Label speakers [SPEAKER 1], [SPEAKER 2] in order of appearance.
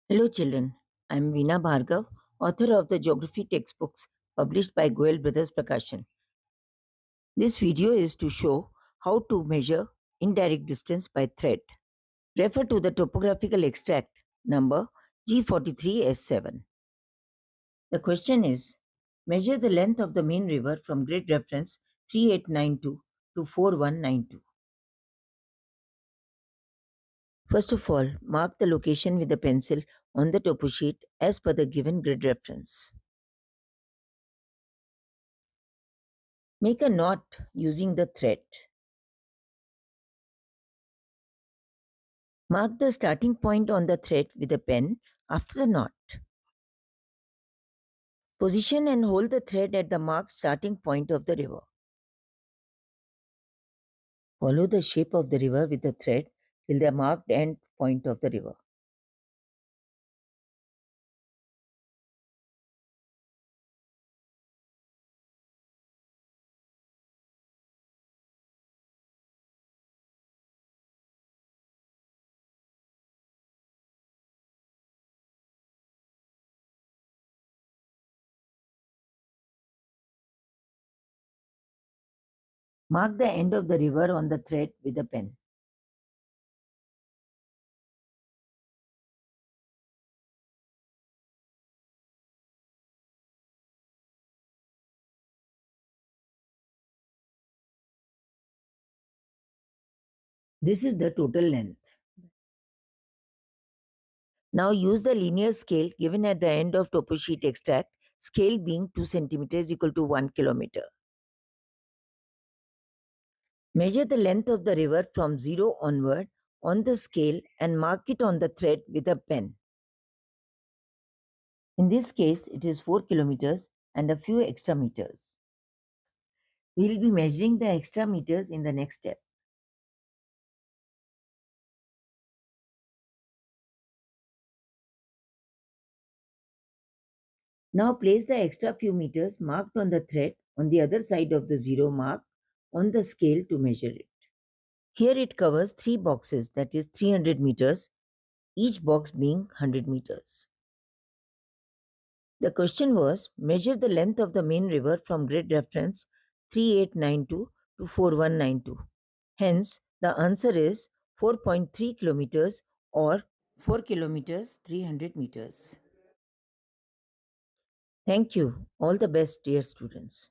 [SPEAKER 1] Hello, children. I'm Veena Bhargava, author of the geography textbooks published by Goyal Brothers Prakashan. This video is to show how to measure indirect distance by thread. Refer to the topographical extract number G43S7. The question is measure the length of the main river from grid reference 3892 to 4192. First of all, mark the location with a pencil on the topo sheet as per the given grid reference. Make a knot using the thread. Mark the starting point on the thread with a pen after the knot. Position and hold the thread at the marked starting point of the river. Follow the shape of the river with the thread till the marked end point of the river. Mark the end of the river on the thread with a pen. This is the total length. Now use the linear scale given at the end of topo sheet extract, scale being 2 centimeters equal to 1 kilometer. Measure the length of the river from 0 onward on the scale and mark it on the thread with a pen. In this case, it is 4 kilometers and a few extra meters. We will be measuring the extra meters in the next step. Now place the extra few meters marked on the thread on the other side of the 0 mark on the scale to measure it. Here it covers 3 boxes, that is 300 meters, each box being 100 meters. The question was measure the length of the main river from grid reference 3892 to 4192. Hence, the answer is 4.3 kilometers or 4 kilometers 300 meters. Thank you. All the best, dear students.